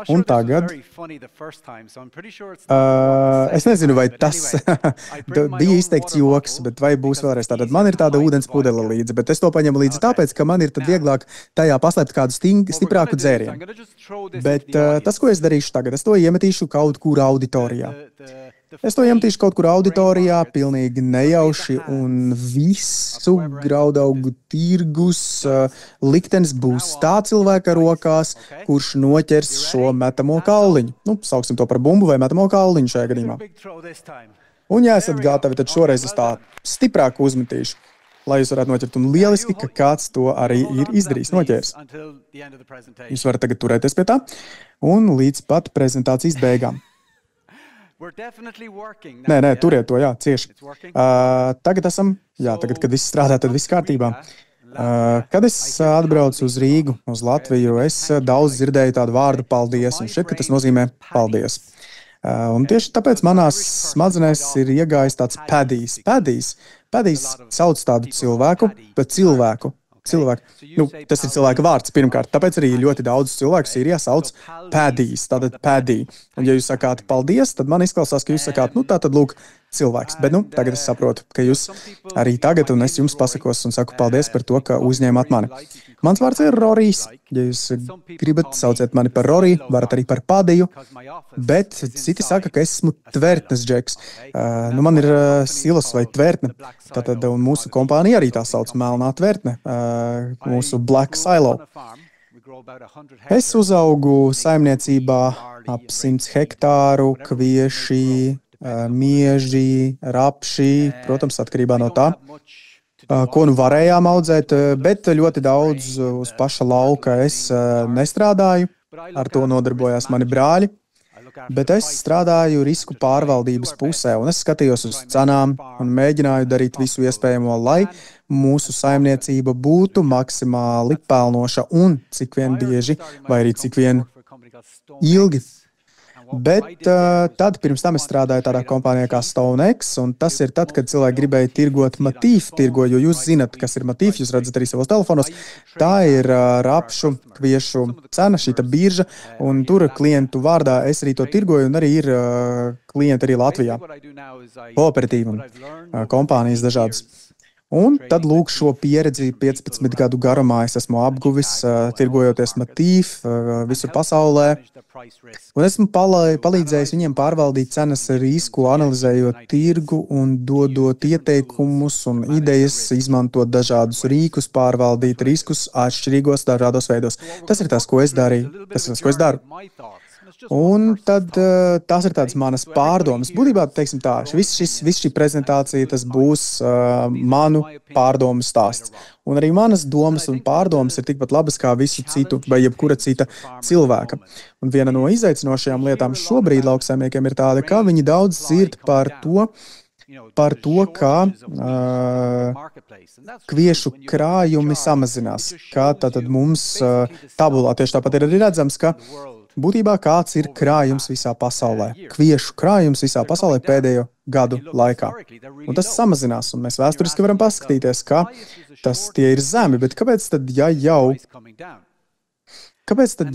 Un tagad es nezinu, vai tas bija izteikts joks, bet vai būs vēlreiz tātad. Man ir tāda ūdens pudele līdzi, bet es to paņemu līdzi tāpēc, ka man ir tad vieglāk tajā paslēpt kādu stiprāku dzērienu. Bet tas, ko es darīšu tagad, es to iemetīšu kaut kur auditorijā. Es to iemetīšu kaut kur auditorijā, pilnīgi nejauši, un visu graudaugu tirgus liktenis būs tā cilvēka rokās, kurš noķers šo metamo kauliņu. Nu, sauksim to par bumbu vai metamo kauliņu šajā gadījumā. Un, ja esat gatavi, tad šoreiz es tā stiprāk uzmetīšu, lai jūs varētu noķert. Un lieliski, ka kāds to arī ir izdarījis, noķērs. Jūs varat tagad turēties pie tā un līdz pat prezentācijas beigām. Nē, turiet to, jā, cieši. Tagad esam, tagad, kad viss strādā, tad viss kārtībā. Kad es atbraucu uz Rīgu, uz Latviju, es daudz dzirdēju tādu vārdu paldies, un šķiet, ka tas nozīmē paldies. Un tieši tāpēc manās smadzenēs ir iegājis tāds padijs. Padijs sauc tādu cilvēku par cilvēku. Nu, tas ir cilvēka vārds pirmkārt, tāpēc arī ļoti daudz cilvēku Sīrijā sauc padijs, tātad padī. Un ja jūs sakāt paldies, tad man izklausās, ka jūs sakāt, nu tā tad lūk, cilvēks. Bet, nu, tagad es saprotu, ka jūs arī tagad, un es jums pasakos un saku paldies par to, ka uzņēmāt mani. Mans vārds ir Rorijs. Ja jūs gribat, sauciet mani par Roriju, varat arī par Padiju, bet citi saka, ka es esmu tvertnes džeks. Nu, man ir silas vai tvertne, tātad, un mūsu kompānija arī tā sauc melnā tvertne, mūsu Black Silo. Es uzaugu saimniecībā ap 100 hektāru, kvieši, mieži, rapši, protams, atkarībā no tā, ko nu varējām audzēt, bet ļoti daudz uz paša lauka es nestrādāju, ar to nodarbojās mani brāļi, bet es strādāju risku pārvaldības pusē, un es skatījos uz cenām un mēģināju darīt visu iespējamo, lai mūsu saimniecība būtu maksimāli pelnoša un cik vien bieži, vai arī cik vien ilgi. Bet tad pirms tam es strādāju tādā kompānijā kā StoneX, un tas ir tad, kad cilvēki gribēja tirgot matīfu tirgo, jo jūs zinat, kas ir matīf, jūs redzat arī savos telefonos. Tā ir rapšu, kviešu cena, šīta birža, un tur klientu vārdā es arī to tirgoju, un arī ir klienti arī Latvijā. Kooperatīvi un kompānijas dažādas. Un tad lūk šo pieredzi 15 gadu garumā es esmu apguvis, tirgojoties matīf visur pasaulē. Un esmu palīdzējis viņiem pārvaldīt cenas risku, analizējot tirgu un dodot ieteikumus un idejas, izmantot dažādus rīkus, pārvaldīt riskus atšķirīgos dažādos veidos. Tas ir tas, ko es darīju. Tas ir tas, ko es daru. Un tad tās ir tādas manas pārdomas. Būtībā, teiksim tā, viss šī prezentācija, tas būs manu pārdomu stāsts. Un arī manas domas un pārdomas ir tikpat labas kā visu citu vai jebkura cita cilvēka. Un viena no izaicinošajām lietām šobrīd lauksaimniekiem ir tāda, ka viņi daudz dzird par to, kā kviešu krājumi samazinās. Kā tātad mums tabulā tieši tāpat ir arī redzams, ka būtībā kāds ir krājums visā pasaulē. Kviešu krājums visā pasaulē pēdējo gadu laikā. Un tas samazinās, un mēs vēsturiski varam paskatīties, ka tie ir zemi, bet kāpēc tad,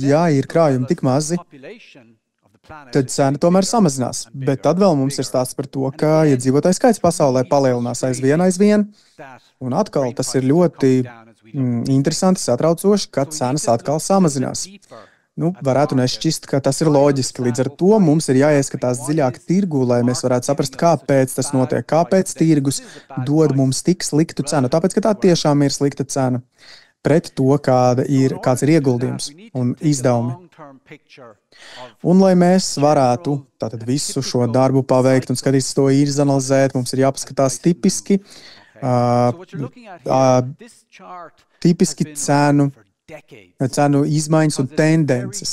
ja ir krājumi tik mazi, tad cena tomēr samazinās. Bet tad vēl mums ir stāsts par to, ka iedzīvotājs skaits pasaulē palielinās aizvien, un atkal tas ir ļoti interesanti, satraucoši, ka cenas atkal samazinās. Nu, varētu nešķist, ka tas ir loģiski. Līdz ar to mums ir jāieskatās dziļāk tirgu, lai mēs varētu saprast, kāpēc tas notiek, kāpēc tirgus dod mums tik sliktu cenu. Tāpēc, ka tā tiešām ir slikta cena pret to, kāds ir ieguldījums un izdevumi. Un, lai mēs varētu tātad visu šo darbu paveikt un skatīties to izanalizēt, mums ir jāpaskatās tipiski cenu izmaiņas un tendences.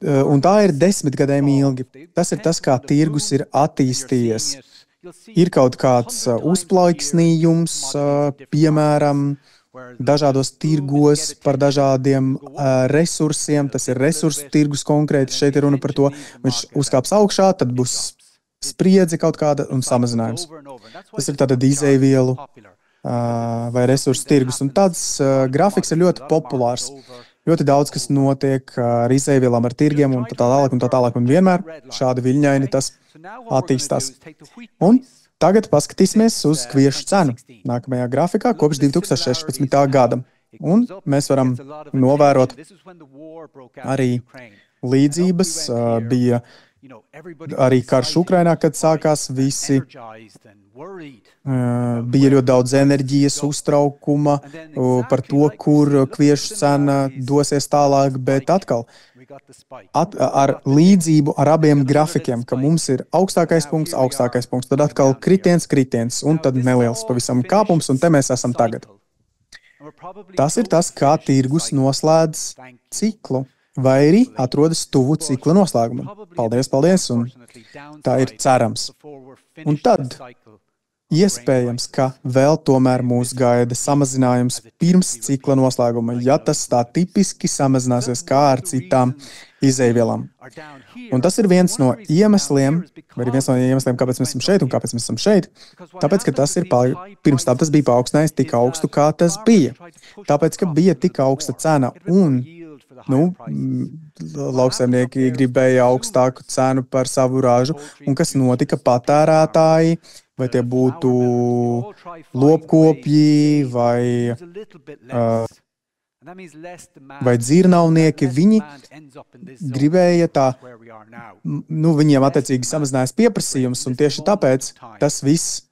Un tā ir 10 gadiem ilgi. Tas ir tas, kā tirgus ir attīstījies. Ir kaut kāds uzplaiksnījums, piemēram, dažādos tirgos par dažādiem resursiem. Tas ir resursu tirgus konkrēti. Šeit ir runa par to, viņš uzkāps augšā, tad būs spriedze kaut kāda un samazinājums. Tas ir tātad izēvielu vai resursu tirgus. Un tāds grafiks ir ļoti populārs. ļoti daudz, kas notiek ar izēvielām, ar tirgiem un tā tālāk, un tā tālāk, un vienmēr šādi viļņaini tas attīstās. Un tagad paskatīsimies uz kviešu cenu nākamajā grafikā kopš 2016. gada. Un mēs varam novērot arī līdzības, bija arī karš Ukrainā, kad sākās visi, bija ļoti daudz enerģijas, uztraukuma par to, kur kviešu cena dosies tālāk, bet atkal ar līdzību ar abiem grafikiem, ka mums ir augstākais punkts, tad atkal kritiens, un tad neliels pavisam kāpums, un te mēs esam tagad. Tas ir tas, kā tirgus noslēdz ciklu, vai arī atrodas tuvu cikla noslēgumam. Paldies, un tā ir cerams. Un tad iespējams, ka vēl tomēr mūs gaida samazinājums pirms cikla noslēguma, ja tas tā tipiski samazināsies kā ar citām izēvielām. Un tas ir viens no iemesliem, kāpēc mēs esam šeit un kāpēc mēs esam šeit, tāpēc, ka tas ir pirms tam tas bija paaugstinājis tik augstu, kā tas bija. Tāpēc, ka bija tik augsta cena un lauksaimnieki gribēja augstāku cenu par savu ražu, un kas notika patērētāji, vai tie būtu lopkopji, vai dzirnavnieki, viņi gribēja viņiem attiecīgi samazinājās pieprasījums, un tieši tāpēc tas viss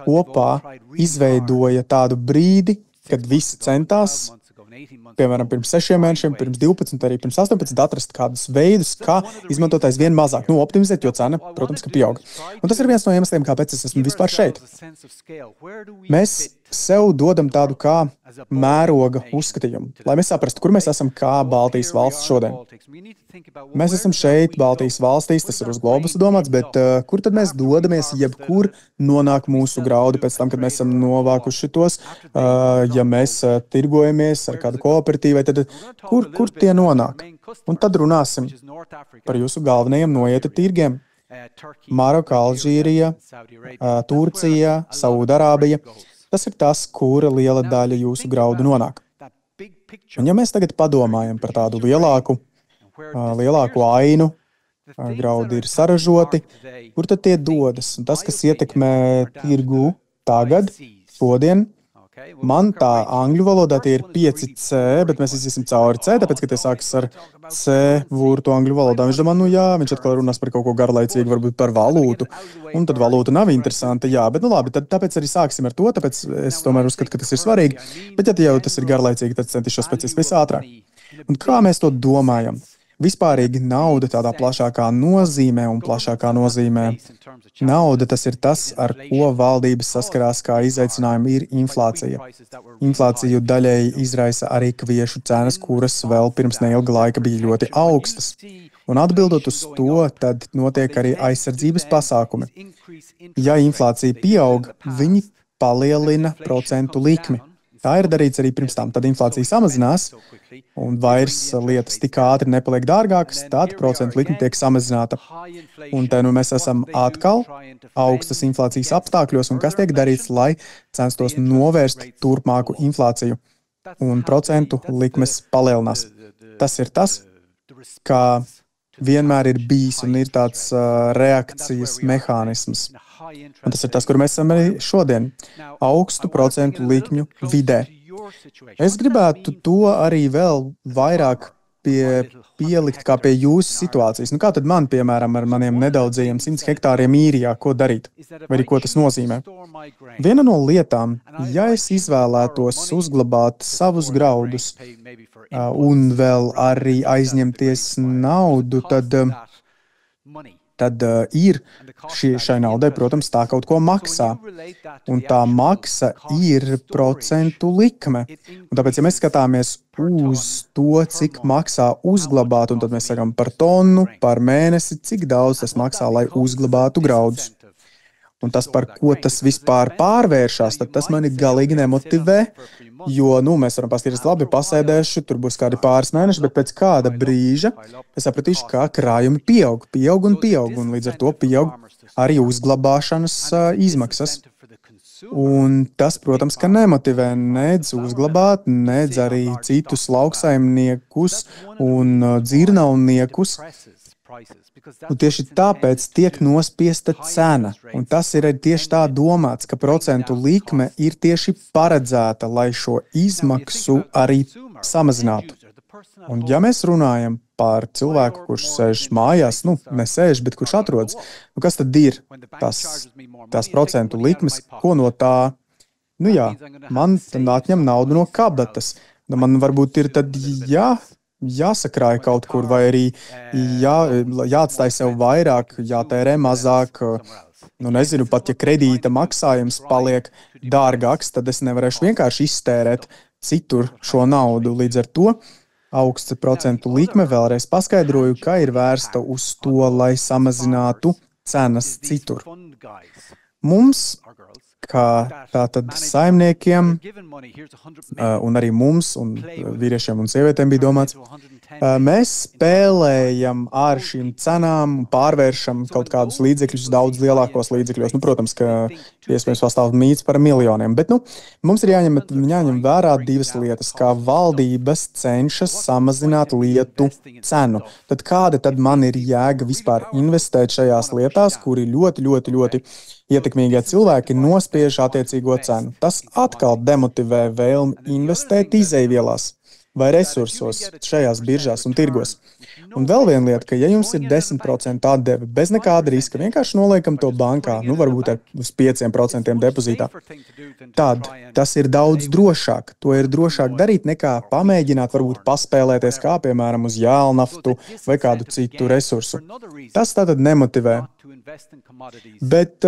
kopā izveidoja tādu brīdi, kad visi centās, piemēram, pirms 6 mēnešiem, pirms 12, arī pirms 18, atrast kādus veidus, kā izmantot aizvien mazāk, optimizēt, jo cena, protams, ka pieaug. Un tas ir viens no iemesliem, kāpēc es esmu vispār šeit. Mēs sev dodam tādu kā mēroga uzskatījumu, lai mēs saprastu, kur mēs esam kā Baltijas valsts šodien. Mēs esam šeit, Baltijas valstīs, tas ir uz globusa domāts, bet kur tad mēs dodamies, jebkur nonāk mūsu graudi pēc tam, kad mēs esam novākuši tos, ja mēs tirgojamies ar kādu kooperatīvu, tad kur tie nonāk? Un tad runāsim par jūsu galvenajiem noieta tirgiem. Maroka, Alžīrija, Turcija, Saudarābija. Tas ir tas, kura liela daļa jūsu graudu nonāk. Un ja mēs tagad padomājam par tādu lielāku ainu, graudi ir saražoti, kur tad tie dodas? Un tas, kas ietekmē tirgu tagad, šodien, man tā angļu valodā tie ir 5C, bet mēs iziesim cauri C, tāpēc, ka tie sākas ar C vurtu angļu valodā. Viņš domā, viņš atkal runās par kaut ko garlaicīgu, varbūt par valūtu, un tad valūta nav interesanta, bet labi, tad tāpēc arī sāksim ar to, tāpēc es tomēr uzskatu, ka tas ir svarīgi, bet ja jau tas ir garlaicīgi, tad centīšos pēc iespējas ātrāk. Un kā mēs to domājam? Vispārīgi nauda tādā plašākā nozīmē, nauda tas ir tas, ar ko valdības saskarās kā izaicinājumi ir inflācija. Inflāciju daļēji izraisa arī kviešu cenas, kuras vēl pirms neilga laika bija ļoti augstas. Un atbildot uz to, tad notiek arī aizsardzības pasākumi. Ja inflācija pieaug, viņi palielina procentu likmi. Tā ir darīts arī pirms tam. Tad inflācija samazinās, un vairs lietas tik ātri nepaliek dārgākas, tad procentu likme tiek samazināta. Un te mēs esam atkal augstas inflācijas apstākļos, un kas tiek darīts, lai censtos novērst turpmāku inflāciju, un procentu likmes palielinās. Tas ir tas, kā vienmēr ir bijis un ir tāds reakcijas mehānisms. Un tas ir tas, kur mēs esam arī šodien, augstu procentu likmju vidē. Es gribētu to arī vēl vairāk pielikt kā pie jūsu situācijas. Kā tad man, piemēram, ar maniem nedaudzajiem 100 hektāriem īrijā, ko darīt? Vai arī ko tas nozīmē? Viena no lietām, ja es izvēlētos uzglabāt savus graudus un vēl arī aizņemties naudu, tad ir šai naudai, protams, tā kaut ko maksā. Un tā maksa ir procentu likme. Un tāpēc, ja mēs skatāmies uz to, cik maksā uzglabāt, un tad mēs sakām par tonu, par mēnesi, cik daudz tas maksā, lai uzglabātu graudus. Un tas, par ko tas vispār pārvēršās, tad tas mani galīgi nemotivē, jo, mēs varam paskatīties, labi, pasēdēšu, tur būs kādi pāris mēneši, bet pēc kāda brīža es sapratīšu, kā krājumi pieaug, un līdz ar to pieaug arī uzglabāšanas izmaksas. Un tas, protams, ka nemotivē nedz uzglabāt, nedz arī citus lauksaimniekus un dzirnavniekus. Un tieši tāpēc tiek nospiesta cena. Un tas ir arī tieši tā domāts, ka procentu likme ir tieši paredzēta, lai šo izmaksu arī samazinātu. Un ja mēs runājam par cilvēku, kurš sēž mājās, nesēž, bet kurš atrodas, kas tad ir tās procentu likmes, ko no tā, man atņem naudu no kabatas. Man varbūt ir tad jāsakrāj kaut kur, vai arī jāatstāj sev vairāk, jātērē mazāk. Nezinu, pat ja kredīta maksājums paliek dārgāks, tad es nevarēšu vienkārši iztērēt citur šo naudu. Līdz ar to augsta procentu likme, vēlreiz paskaidroju, ka ir vērsta uz to, lai samazinātu cenas citur. Mums, kā tātad saimniekiem, un arī mums, un vīriešiem un sievietēm bija domāts, mēs spēlējam ar šīm cenām un pārvēršam kaut kādus līdzekļus daudz lielākos līdzekļos. Protams, ka iespējams pastāv mīts par miljoniem, bet mums ir jāņem vērā divas lietas, kā valdības cenšas samazināt lietu cenu. Tad kāda tad man ir jēga vispār investēt šajās lietās, kuri ļoti ietekmīgie cilvēki nospiež attiecīgo cenu? Tas atkal demotivē vēlmi investēt izejvielās vai resursos šajās biržās un tirgos. Un vēl viena lieta, ka ja jums ir 10% atdeve bez nekāda riska, vienkārši noliekam to bankā, varbūt ar uz 5% depozītā, tad tas ir daudz drošāk. To ir drošāk darīt nekā pamēģināt varbūt paspēlēties kā, piemēram, uz jēlnaftu vai kādu citu resursu. Tas tātad nemotivē, bet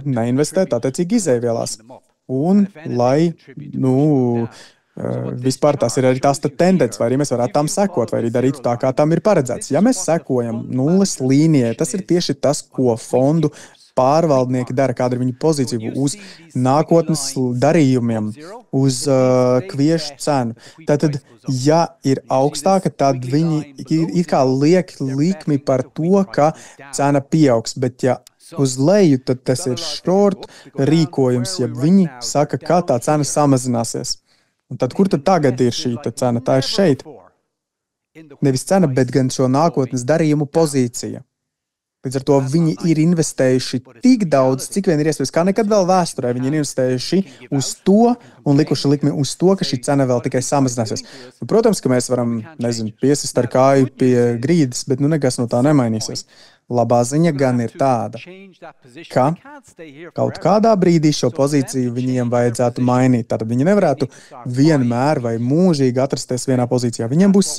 neinvestēt attiecīgi izejvielās. Un lai, vispār tās ir arī tās tendences, vai arī mēs varētu tām sekot, vai arī darītu tā, kā tam ir paredzēts. Ja mēs sekojam nulles līnijai, tas ir tieši tas, ko fondu pārvaldnieki dara, kāda ir viņu pozīcija uz nākotnes darījumiem, uz kviešu cenu. Tātad, ja ir augstāka, tad viņi ir kā liek likmi par to, ka cena pieaugs, bet ja uz leju, tad tas ir short rīkojums, ja viņi saka, ka tā cena samazināsies. Un tad, kur tad tagad ir šī cena? Tā ir šeit. Nevis cena, bet gan šo nākotnes darījumu pozīcija. Līdz ar to viņi ir investējuši tik daudz, cik vien ir iespējams, kā nekad vēl vēsturē. Viņi ir investējuši uz to un likuši likmi uz to, ka šī cena vēl tikai samazināsies. Protams, ka mēs varam, piesist ar kāju pie grīdas, bet nekas no tā nemainīsies. Labā ziņa gan ir tāda, ka kaut kādā brīdī šo pozīciju viņiem vajadzētu mainīt. Tātad viņi nevarētu vienmēr vai mūžīgi atrasties vienā pozīcijā. Viņiem būs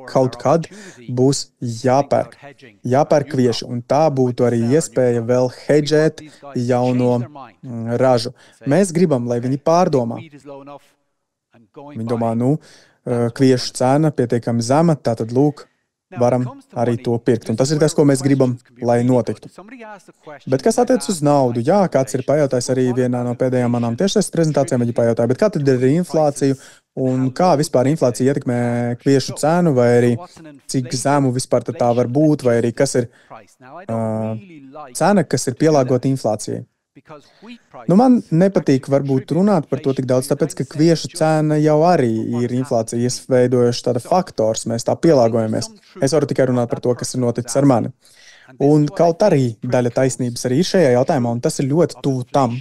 kaut kad būs jāpērk kvieši, un tā būtu arī iespēja vēl hedžēt jauno ražu. Mēs gribam, lai viņi pārdomā. Viņi domā, kviešu cena pietiekami zema, tātad lūk, varam arī to pirkt. Un tas ir tas, ko mēs gribam, lai notiktu. Bet kas attiec uz naudu? Jā, kāds ir pajautājis arī vienā no pēdējām manām tiešsaistes prezentācijām, viņi pajautāja, bet kā tad ir inflāciju un kā vispār inflācija ietekmē kviešu cenu, vai arī cik zemu vispār tā var būt, vai arī kas ir cena, kas ir pielāgota inflācijai. Man nepatīk varbūt runāt par to tik daudz, tāpēc, ka kviešu cena jau arī ir inflācijas veidojuši tāda faktors, mēs tā pielāgojamies. Es varu tikai runāt par to, kas ir noticis ar mani. Un kaut arī daļa taisnības arī ir šajā jautājumā, un tas ir ļoti tuvu tam,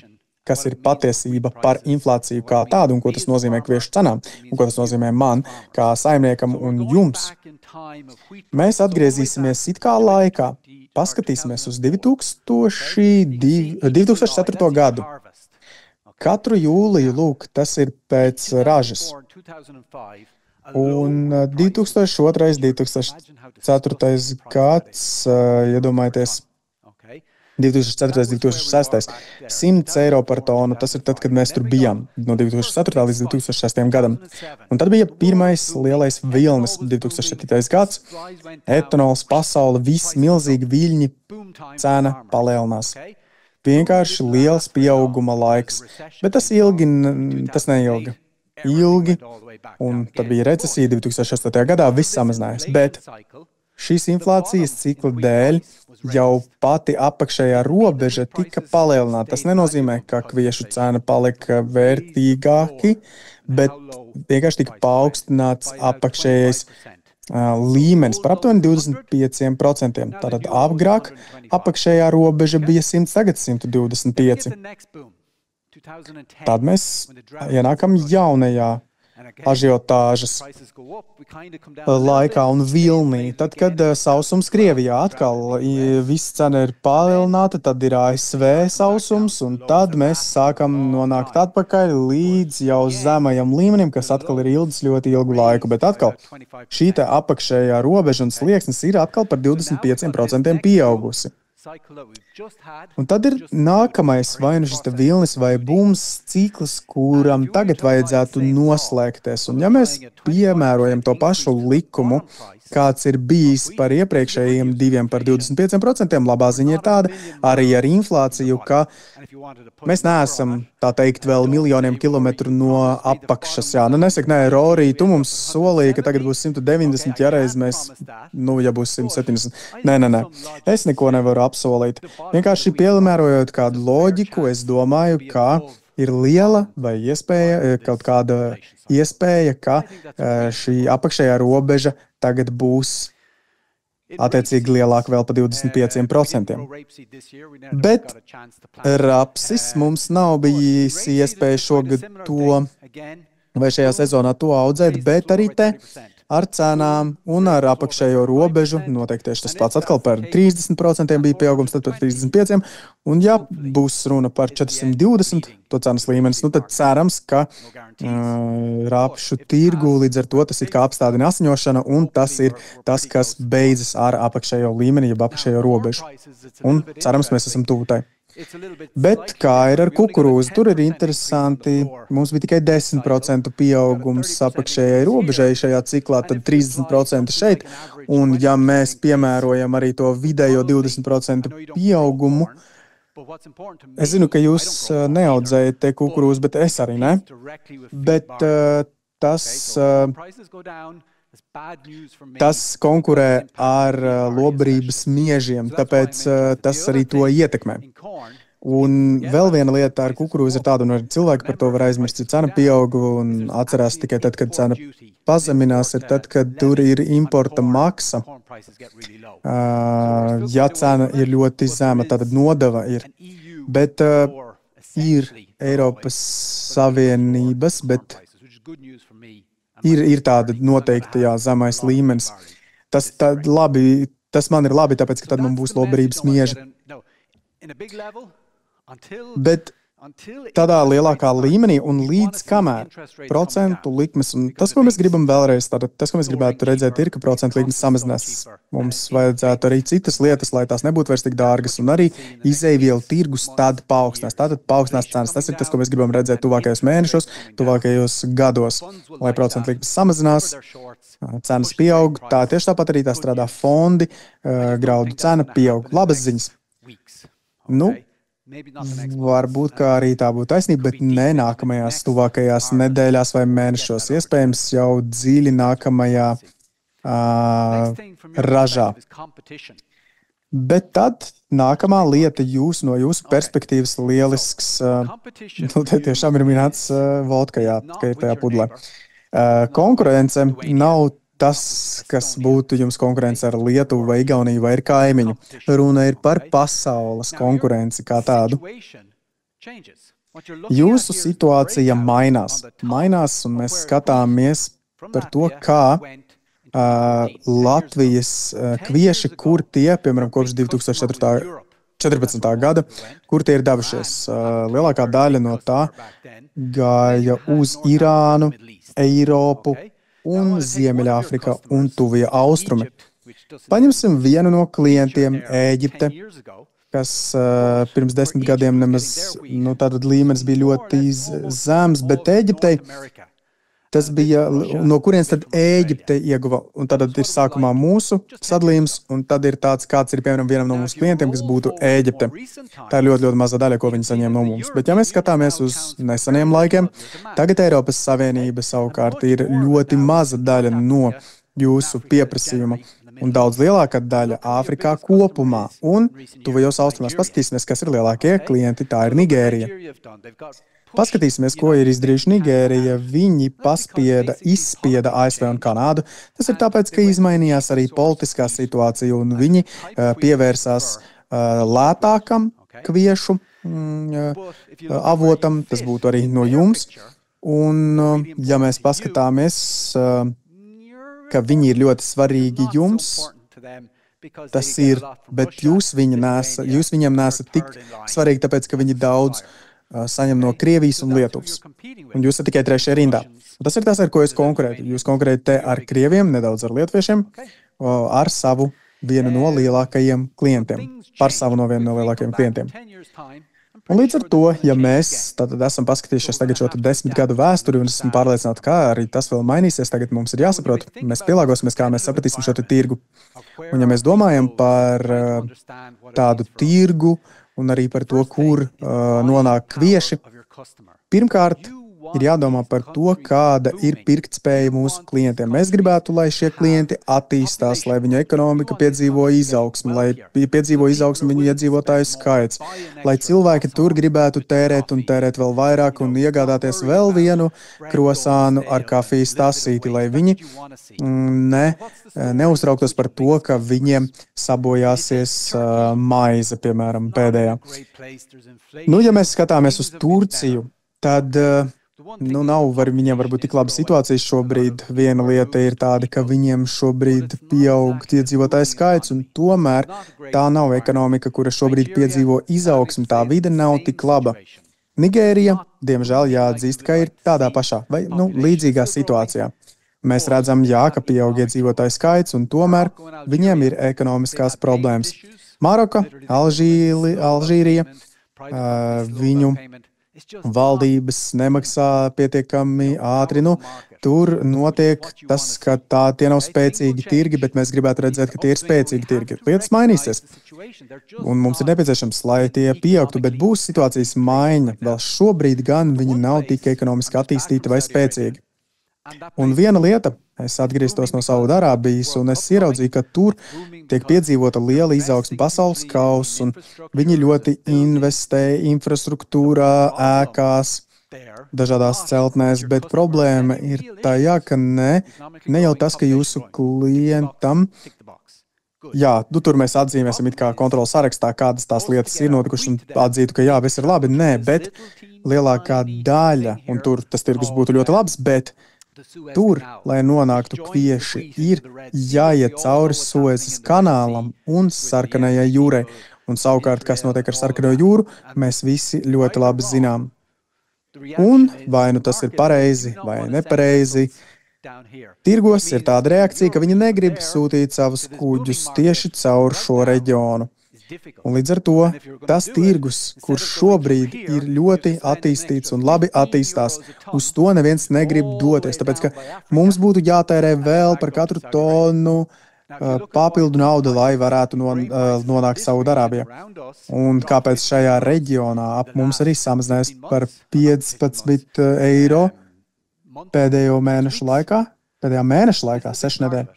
kas ir patiesība par inflāciju kā tādu, un ko tas nozīmē kviešu cenām, un ko tas nozīmē man, kā saimniekam un jums. Mēs atgriezīsimies it kā laikā. Paskatīsimies uz 2004. gadu. Katru jūliju, tas ir pēc ražas. Un 2002. 2004. gads, iedomājieties, 2004. 2006. 100 eiro par tonu, tas ir tad, kad mēs tur bijām, no 2004. līdz 2006. gadam. Un tad bija pirmais lielais vilnis, 2007. gads, etanols, pasaule, viss milzīgi viļņi, cena palielinās. Vienkārši liels pieauguma laiks, bet tas neilga. Ilgi, un tad bija recesija 2008. gadā, viss samazinājās, bet šīs inflācijas cikla dēļ jau pati apakšējā robeža tika palielināta. Tas nenozīmē, ka kviešu cena palika vērtīgāki, bet vienkārši tika paaugstināts apakšējais līmenis par aptuveni 25%. Tātad agrāk apakšējā robeža bija 100, tagad 125. Tad mēs ienākam jaunajā ažiotāžas laikā un vilnī. Tad, kad sausums Krievijā atkal viss cena ir palielināta, tad ir ASV sausums, un tad mēs sākam nonākt atpakaļ līdz jau zemajam līmenim, kas atkal ir ilgs ļoti ilgu laiku. Bet atkal šī te apakšējā robeža un slieksnis ir atkal par 25% pieaugusi. Un tad ir nākamais vai nu šis te vilnis vai bums cikls, kuram tagad vajadzētu noslēgties. Un ja mēs piemērojam to pašu likumu, kāds ir bijis par iepriekšējiem 2 par 25%, labā ziņa ir tāda, arī ar inflāciju, ka mēs neesam, tā teikt, vēl miljoniem kilometru no apakšas. Jā, nesaka, nē, Rory, tu mums solīji, ka tagad būs 190, ja reiz mēs, ja būs 170. Nē, es neko nevaru apsolīt. Vienkārši piemērojot kādu loģiku, es domāju, ka ir liela vai kaut kāda iespēja, ka šī apakšējā robeža tagad būs attiecīgi lielāka vēl par 25%. Bet rapsis mums nav bijis iespēja šogad to vai šajā sezonā to audzēt, bet arī te ar cenām un ar apakšējo robežu noteikti tieši tas pats atkal par 30% bija pieaugums, tad par 35%. Un ja būs runa par 420 to cenas līmenis, tad cerams, ka rapšu tirgu līdz ar to tas ir kā apstādina asiņošana, un tas ir tas, kas beidzas ar apakšējo līmeni, jeb apakšējo robežu. Un cerams, mēs esam tuvu tai. Bet kā ir ar kukurūzu, tur ir interesanti. Mums bija tikai 10% pieaugums apakšējai robežai šajā ciklā, tad 30% šeit. Un ja mēs piemērojam arī to vidējo 20% pieaugumu, es zinu, ka jūs neaudzējat te kukurūzu, bet es arī ne. Bet tas konkurē ar lobarības miežiem, tāpēc tas arī to ietekmē. Un vēl viena lieta ar kukurūzu ir tāda, un arī cilvēki par to var aizmirst, ja cena pieaug un atcerās tikai tad, kad cena pazeminās, ir tad, kad tur ir importa maksa. Ja cena ir ļoti zema, tad nodeva ir. Bet ir Eiropas Savienības, bet ir tāda noteikta zemais līmenis. Tas man ir labi, tāpēc, ka tad man būs lobarības mieži. Bet tādā lielākā līmenī un līdz kamēr procentu likmes, un tas, ko mēs gribam vēlreiz, tas, ko mēs gribētu redzēt, ir, ka procentu likmes samazinās. Mums vajadzētu arī citas lietas, lai tās nebūtu vairs tik dārgas, un arī izeivielu tirgus tad paaugstinās. Tātad paaugstinās cenas. Tas ir tas, ko mēs gribam redzēt tuvākajos mēnešos, tuvākajos gados, lai procentu likmes samazinās, cenas pieaug. Tā tieši tāpat arī tā strādā fondi, graudu cena pieaug. Labas ziņas. Varbūt, kā arī tā būtu taisnība, bet ne nākamajās tuvākajās nedēļās vai mēnešos, iespējams jau dziļi nākamajā ražā. Bet tad nākamā lieta no jūsu perspektīvas lielisks, te tiešām ir minēts vodkajā, ka ir tajā pudlē. Konkurence nav tas, kas būtu jums konkurence ar Lietuvu vai Igauniju vai ar kaimiņu. Runa ir par pasaules konkurenci kā tādu. Jūsu situācija mainās, un mēs skatāmies par to, kā Latvijas kvieši, kur tie, piemēram, kopš 2014. gada, kur tie ir devušies. Lielākā daļa no tā gāja uz Irānu, Eiropu, un Ziemeļāfrika un Tuvie austrumi. Paņemsim vienu no klientiem, Ēģipte, kas pirms 10 gadiem nemaz, tātad līmenis bija ļoti zems, bet Ēģiptei tas bija, no kurienes tad Ēģipte ieguva, un tad ir sākumā mūsu sadalījums, un tad ir tāds, kāds ir, piemēram, vienam no mūsu klientiem, kas būtu Ēģipte. Tā ir ļoti, ļoti maza daļa, ko viņi saņem no mums. Bet ja mēs skatāmies uz neseniem laikiem, tagad Eiropas Savienība savukārt ir ļoti maza daļa no jūsu pieprasījuma. un daudz lielāka daļa Āfrikā kopumā. Un tuvajos austrumos paskatīsimies, kas ir lielākie klienti, tā ir Nigērija. Paskatīsimies, ko ir izdarījuši Nigērija. Viņi izspieda ASV un Kanādu. Tas ir tāpēc, ka izmainījās arī politiskā situācija, un viņi pievērsās lētākam kviešu avotam. Tas būtu arī no jums. Un, ja mēs paskatāmies, ka viņi ir ļoti svarīgi jums, tas ir, bet jūs viņiem nesat tik svarīgi, tāpēc, ka viņi daudz saņem no Krievijas un Lietuvas. Un jūs esat tikai trešajā rindā. Un tas ir tas, ar ko jūs konkurējat. Jūs konkurējat te ar Krieviem, nedaudz ar Lietuviešiem, ar savu vienu no lielākajiem klientiem. Par savu no vienu no lielākajiem klientiem. Un līdz ar to, ja mēs tātad esam paskatījušies tagad šo 10 gadu vēsturi, un esmu pārliecināti, kā arī tas vēl mainīsies, tagad mums ir jāsaprot, mēs pielāgosimies, kā mēs sapratīsim šo tirgu. Un ja mēs domājam par tādu tirgu un arī par to, kur nonāk kvieši, pirmkārt, ir jādomā par to, kāda ir pirktspēja mūsu klientiem. Mēs gribētu, lai šie klienti attīstās, lai viņu ekonomika piedzīvo izaugsmi, lai piedzīvo izaugsmi viņu iedzīvotāju skaits, lai cilvēki tur gribētu tērēt un tērēt vēl vairāk un iegādāties vēl vienu krosānu ar kafijas tasīti, lai viņi neuztrauktos par to, ka viņiem sabojāsies maize, piemēram, pēdējā. Nu, ja mēs skatāmies uz Turciju, tad nav viņiem varbūt tik laba situācija šobrīd. Viena lieta ir tāda, ka viņiem šobrīd pieaug iedzīvotāju skaits, un tomēr tā nav ekonomika, kura šobrīd piedzīvo izaugsmi. Tā vide nav tik laba. Nigērija, diemžēl, jāatzīst, ka ir tādā pašā vai līdzīgā situācijā. Mēs redzam, ka pieaug iedzīvotāju skaits, un tomēr viņiem ir ekonomiskās problēmas. Maroka, Alžīrija, viņu valdības nemaksā pietiekami ātri. Tur notiek tas, ka tie nav spēcīgi tirgi, bet mēs gribētu redzēt, ka tie ir spēcīgi tirgi. Lietas mainīsies, un mums ir nepieciešams, lai tie pieaugtu, bet būs situācijas maiņa. Vēl šobrīd gan viņi nav tik ekonomiski attīstīti vai spēcīgi. Un viena lieta, es atgrieztos no Saudārābijas, un es ieraudzīju, ka tur tiek piedzīvota liela izaugsme pasaules kausa, un viņi ļoti investē infrastruktūrā, ēkās, dažādās celtnēs, bet problēma ir tajā, ka ne jau tas, ka jūsu klientam, tur mēs atzīmēsim it kā kontrolas sarakstā, kādas tās lietas ir notikušas, un atzītu, ka viss ir labi, bet lielākā daļa, un tur tas tirgus būtu ļoti labs, bet tur, lai nonāktu kvieši, ir jāiet cauri Suezes kanālam un Sarkanajai jūrai. Un savukārt, kas notiek ar Sarkano jūru, mēs visi ļoti labi zinām. Un vai tas ir pareizi vai nepareizi, tirgos ir tāda reakcija, ka viņi negrib sūtīt savus kuģus tieši caur šo reģionu. Un līdz ar to tas tirgus, kurš šobrīd ir ļoti attīstīts un labi attīstās, uz to neviens negrib doties, tāpēc ka mums būtu jātērē vēl par katru tonu papildu naudu, lai varētu nonākt Saudārābijā. Un kāpēc šajā reģionā ap mums arī samazinājās par 15 eiro pēdējo mēnešu laikā, 6 nedēļu.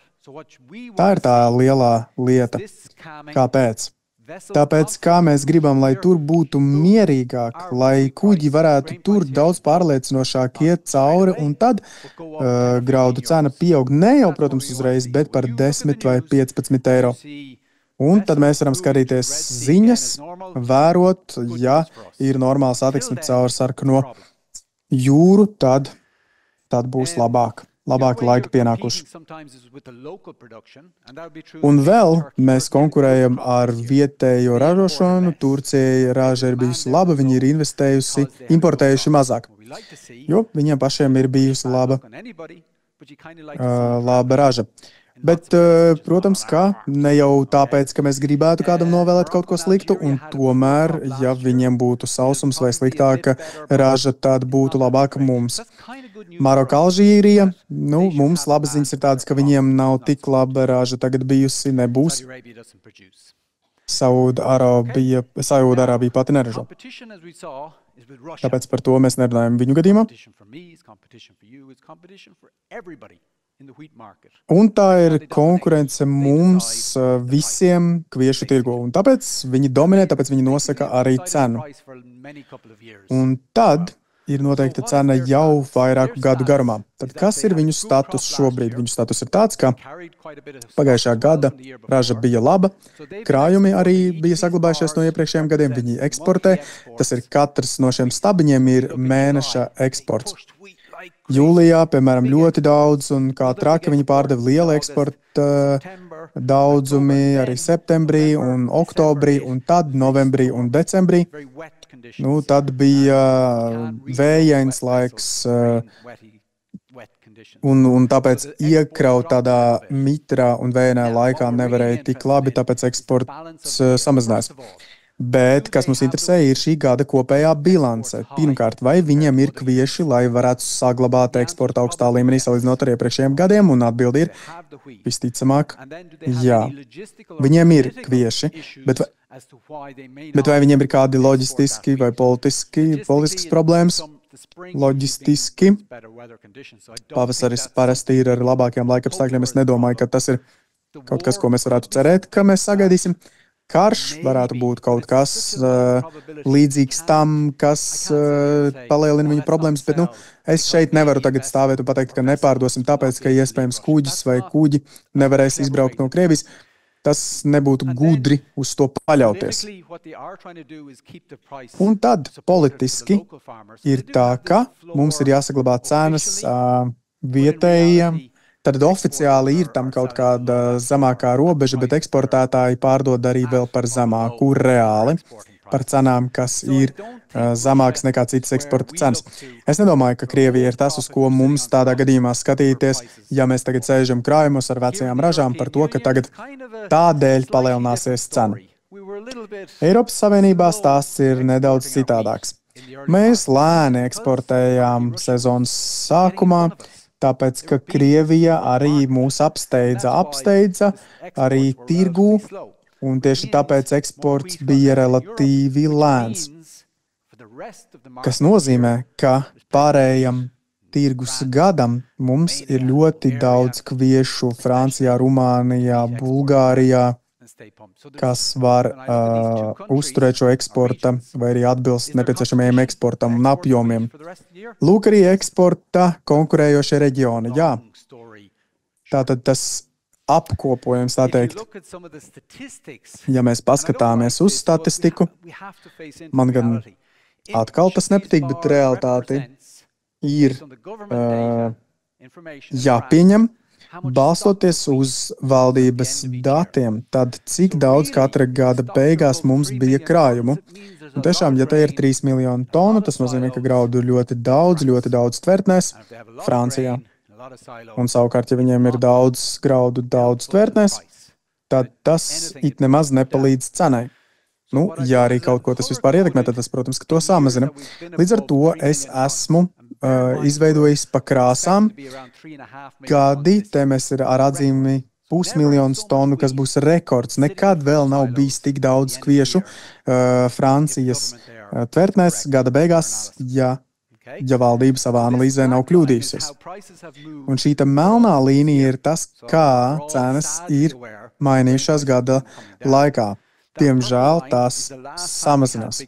Tā ir tā lielā lieta. Kāpēc? Tāpēc, kā mēs gribam, lai tur būtu mierīgāk, lai kuģi varētu tur daudz pārliecinošāk iet cauri, un tad graudu cena pieaug ne jau, protams, uzreiz, bet par 10 vai 15 eiro. Un tad mēs varam skatīties ziņas, vērot, ja ir normāla satiksme caur Sarkano jūru, tad būs labāk. Labāki laiki pienākuši. Un vēl mēs konkurējam ar vietējo ražošanu. Turcija raža ir bijusi laba, viņi ir importējuši mazāk, jo viņiem pašiem ir bijusi laba raža. Bet, protams, ka ne jau tāpēc, ka mēs gribētu kādam novēlēt kaut ko sliktu, un tomēr, ja viņiem būtu sausums vai sliktāka raža, tad būtu labāka mums. Maroka, Alžīrija, mums labas ziņas ir tādas, ka viņiem nav tik laba raža tagad bijusi, nebūs. Saudārābija pati neražo. Tāpēc par to mēs nerunājam viņu gadījumā. Un tā ir konkurence mums visiem kviešu tirgu. Un tāpēc viņi dominē, tāpēc viņi nosaka arī cenu. Un tad ir noteikta cena jau vairāku gadu garumā. Tad kas ir viņu status šobrīd? Viņu status ir tāds, ka pagājušā gada raža bija laba, krājumi arī bija saglabājušies no iepriekšējiem gadiem, viņi eksportē. Tas ir katrs no šiem stabiņiem ir mēneša eksports. Jūlijā, piemēram, ļoti daudz, un kā traki viņi pārdeva lielu eksporta daudzumi arī septembrī un oktobrī, un tad novembrī un decembrī. Tad bija vējains laiks, un tāpēc iekraut tādā mitrā un vējainā laikā nevarēja tik labi, tāpēc eksports samazinājās. Bet, kas mums interesē, ir šī gada kopējā bilance. Pirmkārt, vai viņiem ir kvieši, lai varētu saglabāt eksporta augstā līmenī salīdzinot ar iepriekšējiem gadiem, un atbildi ir visticamāk, jā. Viņiem ir kvieši, bet vai viņiem ir kādi loģistiski vai politiskas problēmas? Loģistiski. Pavasaris parasti ir ar labākiem laikapstākļiem. Es nedomāju, ka tas ir kaut kas, ko mēs varētu cerēt, ka mēs sagaidīsim. Karš varētu būt kaut kas līdzīgs tam, kas palielina viņu problēmas, bet es šeit nevaru tagad stāvēt un pateikt, ka nepārdosim tāpēc, ka iespējams kuģis vai kuģi nevarēs izbraukt no Krievijas. Tas nebūtu gudri uz to paļauties. Un tad politiski ir tā, ka mums ir jāsaglabā cenas vietējiem. Tad oficiāli ir tam kaut kāda zemākā robeža, bet eksportētāji pārdod arī vēl par zemāku reāli, par cenām, kas ir zemākas nekā citas eksporta cenas. Es nedomāju, ka Krievija ir tas, uz ko mums tādā gadījumā skatīties, ja mēs tagad sēžam krājumos ar vecajām ražām par to, ka tagad tādēļ palielināsies cena. Eiropas Savienībā stāsts ir nedaudz citādāks. Mēs lēni eksportējām sezonas sākumā, tāpēc, ka Krievija arī mūs apsteidza arī tirgū, un tieši tāpēc eksports bija relatīvi lēns. Kas nozīmē, ka pārējam tirgus gadam mums ir ļoti daudz kviešu Francijā, Rumānijā, Bulgārijā, kas var uzturēt šo eksporta vai arī atbilst nepieciešamajiem eksportam un apjomiem. Lūk arī eksporta konkurējošie reģioni. Jā, tātad tas apkopojums, tā teikt. Ja mēs paskatāmies uz statistiku, man gan atkal tas nepatīk, bet realitāti ir jāpieņem. Balstoties uz valdības datiem, tad cik daudz katra gada beigās mums bija krājumu. Un tiešām, ja te ir 3 miljoni tonu, tas nozīmē, ka graudu ir ļoti daudz tvertnēs Francijā. Un savukārt, ja viņiem ir daudz graudu, daudz tvertnēs, tad tas it nemaz nepalīdz cenai. Ja arī kaut ko tas vispār ietekmē, tad tas, protams, ka to samazina. Līdz ar to es esmu izveidojis pa krāsām gadi, te mēs ir ar atzīmi 500 000 tonu, kas būs rekords. Nekad vēl nav bijis tik daudz kviešu Francijas tvertnēs gada beigās, ja valdība savā analīzē nav kļūdījusies. Un šī melnā līnija ir tas, kā cenas ir mainījušās gada laikā. Diemžēl tās samazinās.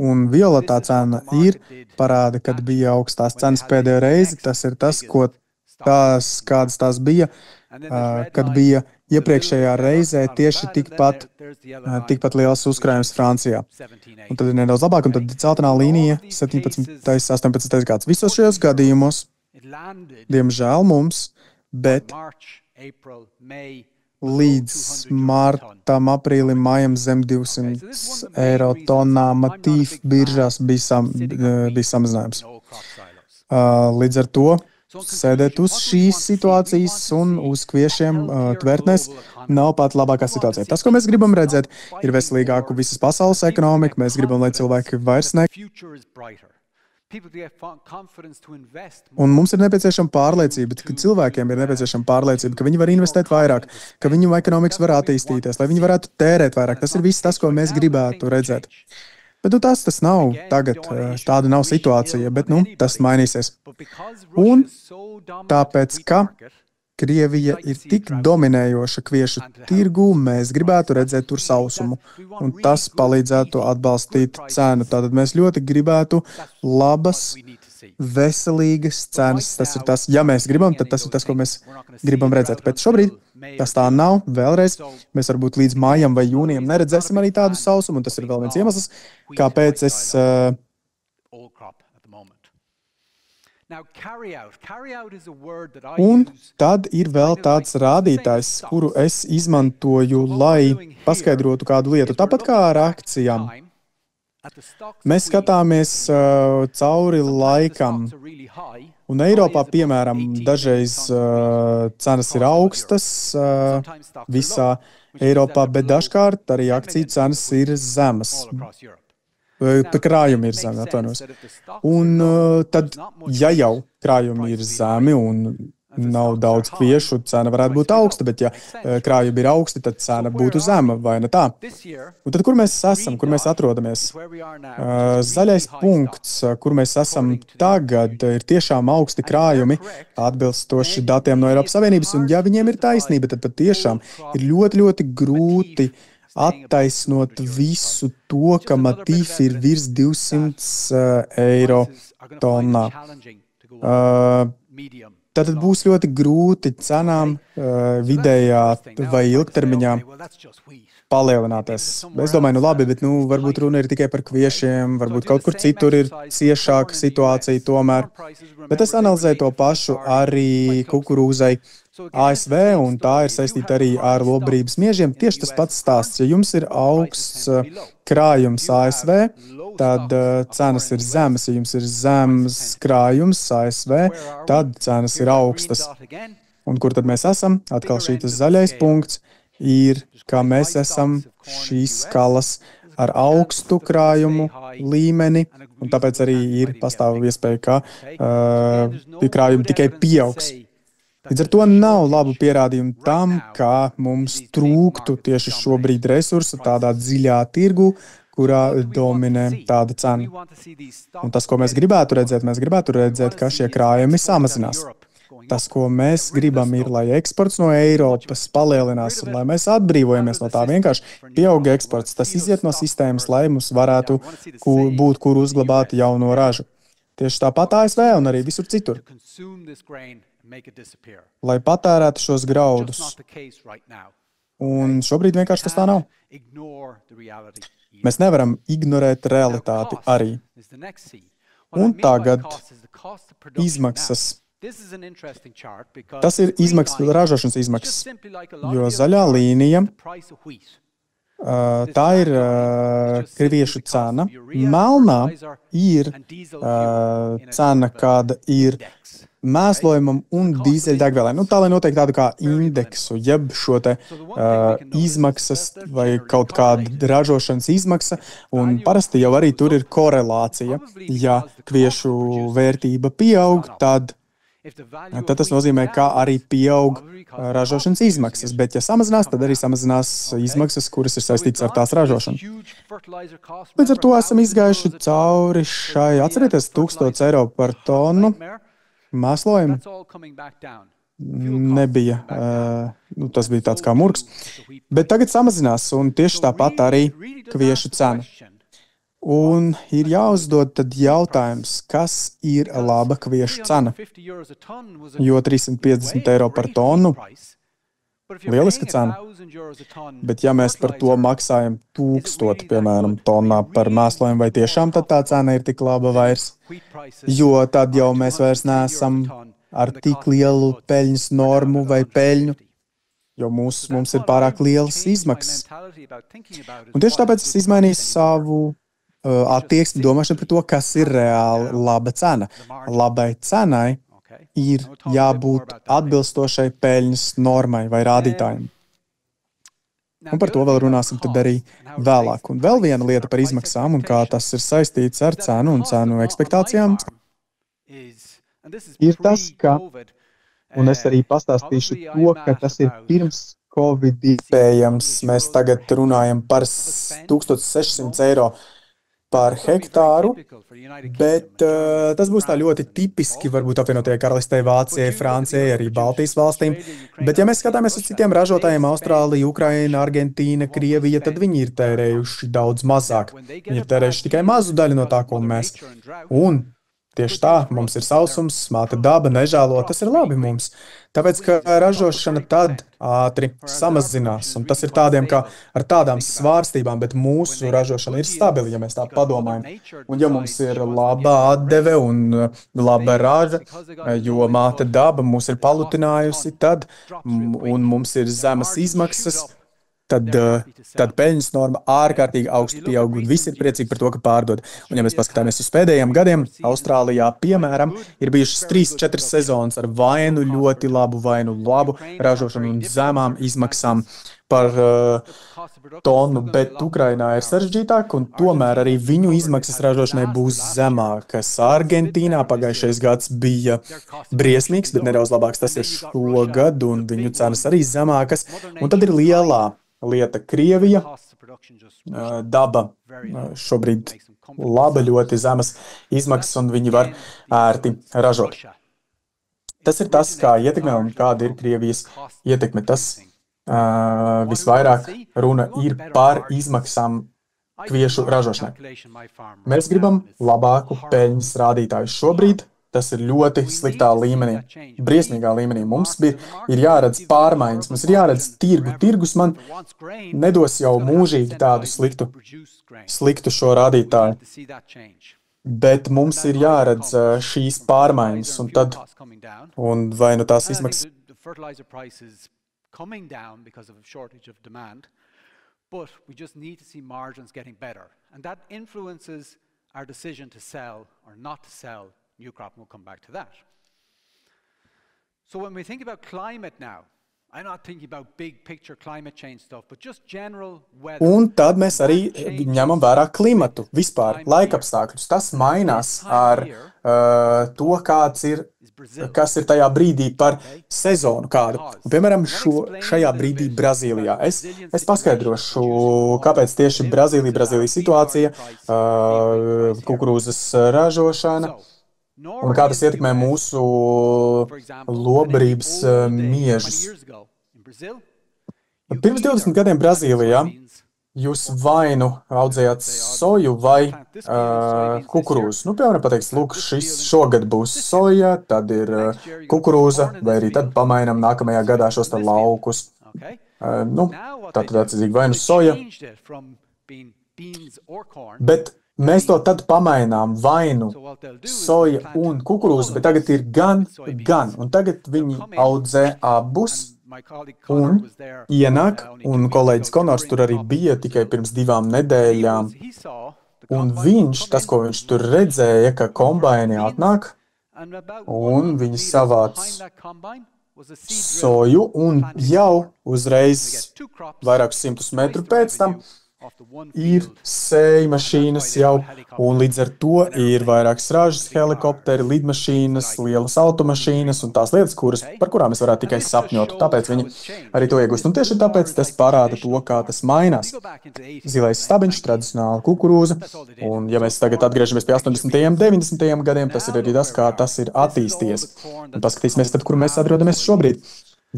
Un violetā cena ir parāda, kad bija augstās cenas pēdējo reizi. Tas ir tas, kādas tās bija, kad bija iepriekšējā reizē tieši tikpat liels uzkrājums Francijā. Un tad ir nedaudz labāk, un tad celtenā līnija 17. 18. gads. Visos šajos gadījumos, diemžēl mums, bet līdz martam, aprīlim, mājam zem 200 eiro tonnā matīf biržās bija samazinājums. Līdz ar to sēdēt uz šīs situācijas un uz kviešiem tvertnēs nav pat labākā situācija. Tas, ko mēs gribam redzēt, ir veselīgāku visas pasaules ekonomiku. Mēs gribam, lai cilvēki vairs Un mums ir nepieciešama pārliecība, ka cilvēkiem ir nepieciešama pārliecība, ka viņi var investēt vairāk, ka viņu ekonomikas var attīstīties, lai viņi varētu tērēt vairāk. Tas ir viss tas, ko mēs gribētu redzēt. Bet tas nav tagad, tāda nav situācija, bet tas mainīsies. Un tāpēc, ka Krievija ir tik dominējoša kviešu tirgū, mēs gribētu redzēt tur sausumu, un tas palīdzētu atbalstīt cenu. Tātad mēs ļoti gribētu labas, veselīgas cenas. Tas ir tas, ja mēs gribam, tad tas ir tas, ko mēs gribam redzēt. Bet šobrīd tas tā nav. Vēlreiz mēs varbūt līdz mājam vai jūnijam neredzēsim arī tādu sausumu, un tas ir vēl viens iemesls, kāpēc es Un tad ir vēl tāds rādītājs, kuru es izmantoju, lai paskaidrotu kādu lietu. Tāpat kā ar akcijām. Mēs skatāmies cauri laikam. Un Eiropā, piemēram, dažreiz cenas ir augstas visā Eiropā, bet dažkārt arī akciju cenas ir zemas. Krājumi ir zemi, atvainojos. Un tad, ja jau krājumi ir zemi un nav daudz kviešu, cena varētu būt augsta, bet ja krājumi ir augsti, tad cena būtu zema, vai ne tā? Un tad, kur mēs esam, kur mēs atrodamies? Zaļais punkts, kur mēs esam tagad, ir tiešām augsti krājumi, atbilstoši datiem no Eiropas Savienības, un ja viņiem ir taisnība, tad patiešām ir ļoti, ļoti grūti attaisnot visu to, ka Matif ir virs 200 eiro tonnā. Tad būs ļoti grūti cenām vidējā vai ilgtermiņā palielināties. Es domāju, labi, bet varbūt runa ir tikai par kviešiem, varbūt kaut kur citur ir ciešāka situācija tomēr. Bet es analizēju to pašu arī kukurūzai ASV, un tā ir saistīta arī ar lobarības miežiem. Tieši tas pats stāsts. Ja jums ir augsts krājums ASV, tad cenas ir zemes. Ja jums ir zemes krājums ASV, tad cenas ir augstas. Un kur tad mēs esam? Atkal šīs zaļais punkts ir, ka mēs esam šīs skalas ar augstu krājumu līmeni, un tāpēc arī pastāv iespēja, ka krājumi tikai pieaugs. Līdz ar to nav labu pierādījumu tam, ka mums trūktu tieši šobrīd resursu tādā dziļā tirgu, kurā dominē tāda cena. Un tas, ko mēs gribētu redzēt, ka šie krājumi samazinās. Tas, ko mēs gribam, ir, lai eksports no Eiropas palielinās, un lai mēs atbrīvojamies no tā vienkārši pieauga eksports. Tas iziet no sistēmas, lai mums varētu būt, kur uzglabāt jauno ražu. Tieši tāpat ASV un arī visur citur. Lai patērētu šos graudus. Un šobrīd vienkārši tas tā nav. Mēs nevaram ignorēt realitāti arī. Un tagad izmaksas. Tas ir izmaksas, ražošanas izmaksas, jo zaļā līnija, tā ir kriviešu cena. Melnā ir cena, kāda ir mēslojumam un dīzeļdegvielai. Tā, lai noteikti tādu kā indeksu, jeb šo te izmaksas vai kaut kāda ražošanas izmaksa, un parasti jau arī tur ir korelācija. Ja kviešu vērtība pieaug, tad tas nozīmē, ka arī pieaug ražošanas izmaksas, bet ja samazinās, tad arī samazinās izmaksas, kuras ir saistītas ar tās ražošanu. Līdz ar to esam izgājuši cauri šai, atcerieties, 1000 eiro par tonu mēslojumu. Nebija, tas bija tāds kā murgs, bet tagad samazinās, un tieši tāpat arī kviešu cena. Un ir jāuzdod tad jautājums, kas ir laba kviešu cena? Jo 350 eiro par tonu, lieliska cena. Bet ja mēs par to maksājam 1000, piemēram, tonnā par mēslojumu, vai tiešām tad tā cena ir tik laba vairs? Jo tad jau mēs vairs neesam ar tik lielu peļņas normu vai peļņu, jo mums ir pārāk lielas izmaksas. Un tieši tāpēc es izmainīju savu attieksmi, domāšanu par to, kas ir reāli laba cena. Labai cenai ir jābūt atbilstošai peļņas normai vai rādītājiem. Un par to vēl runāsim tad arī vēlāk. Un vēl viena lieta par izmaksām un kā tas ir saistīts ar cenu un cenu ekspektācijām ir tas, ka, un es arī pastāstīšu to, ka tas ir pirms Covid iespējams. Mēs tagad runājam par 1600 eiro par hektāru, bet tas būs tā ļoti tipiski, varbūt apvienotajai karalistei, Vācijai, Francijai, arī Baltijas valstīm. Bet, ja mēs skatāmies uz citiem ražotājiem, Austrālija, Ukraina, Argentīna, Krievija, tad viņi ir tērējuši daudz mazāk. Viņi ir tērējuši tikai mazu daļu no tā, ko mēs. Un tieši tā, mums ir sausums, māte daba, nežēlo, tas ir labi mums. Tāpēc, ka ražošana tad ātri samazinās, un tas ir tādiem kā ar tādām svārstībām, bet mūsu ražošana ir stabila, ja mēs tā padomājam. Un ja mums ir laba atdeve un laba raža, jo māte daba mūs ir palutinājusi, tad, un mums ir zemas izmaksas, tad peļņas norma ārkārtīgi augstu pieaug, un visi ir priecīgi par to, ka pārdod. Un ja mēs paskatāmies uz pēdējiem gadiem, Austrālijā, piemēram, ir bijušas 3-4 sezonas ar vainu ļoti labu, vainu labu ražošanu un zemām izmaksām par tonu, bet Ukrainā ir sarežģītāk, un tomēr arī viņu izmaksas ražošanai būs zemākas. Argentīnā pagājušais gads bija briesmīgs, bet nedaudz labāks tas ir šogad, un viņu cenas arī zemākas, un tad ir lielā lieta Krievija, daba šobrīd laba, ļoti zemas izmaksas, un viņi var ērti ražot. Tas ir tas, kā ietekmē un kāda ir Krievijas ietekme. Tas visvairāk runa ir par izmaksām kviešu ražošanai. Mēs gribam labāku peļņas rādītāju šobrīd. Tas ir ļoti sliktā līmenī, briesmīgā līmenī. Mums ir jāredz pārmaiņas, mums ir jāredz tirgu. Tirgus man nedos jau mūžīgi tādu sliktu šo rādītāju. Bet mums ir jāredz šīs pārmaiņas, un vai nu tās izmaksas. But we just need to see margins getting better. And that influences our decision to sell or not to sell new crop, and we'll come back to that. So when we think about climate now, I'm not thinking about big picture climate change stuff, but just general weather. Un tad mēs arī ņemam vērā klimatu, vispār laikapstākļus. Tas mainās ar to, kas ir tajā brīdī par sezonu kādu. Un, piemēram, šajā brīdī Brazīlijā. Es paskaidrošu, kāpēc tieši Brazīlijas situācija, kukurūzas ražošana, un kā tas ietekmē mūsu lobarības miežus. Pirms 20 gadiem Brazīlijā jūs vai nu audzējāt soju vai kukurūzu. Piemēram, pateiks, lūk, šogad būs soja, tad ir kukurūza, vai arī tad pamainam nākamajā gadā šos te laukus. Tātad atcīzīgi vai nu soja. Bet mēs to tad pamainām vainu soja un kukurūzu, bet tagad ir gan, un tagad viņi audzē abus un ienāk, un kolēģis Konors tur arī bija tikai pirms 2 nedēļām, un tas, ko viņš tur redzēja, ka kombaini atnāk, un viņi savāc soju, un jau uzreiz vairākus 100 metru pēc tam ir sēja mašīnas jau, un līdz ar to ir vairākas ražas, helikopteri, lidmašīnas, lielas automašīnas un tās lietas, par kurām es varētu tikai sapņot. Tāpēc viņi arī to iegūst. Un tieši tāpēc tas parāda to, kā tas mainās. Zilais stabiņš, tradicionāla kukurūza, un ja mēs tagad atgriežamies pie 80. un 90. gadiem, tas ir arī tas, kā tas ir attīstījies. Un paskatīsimies tad, kur mēs atrodamies šobrīd.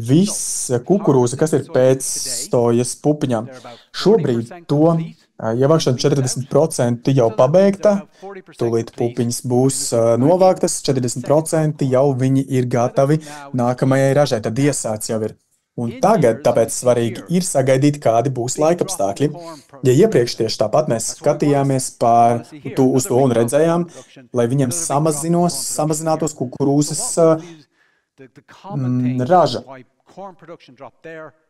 Visa kukurūza, kas ir pēc sojas pupiņām. Šobrīd to ievākšana 40% jau pabeigta, tūlīt pupiņas būs novāktas, 40% jau viņi ir gatavi nākamajai ražai, tad iesāts jau ir. Un tagad, tāpēc svarīgi ir sagaidīt, kādi būs laikapstākļi. Ja iepriekš tieši tāpat mēs skatījāmies uz to un redzējām, lai viņiem samazinātos kukurūzas raža.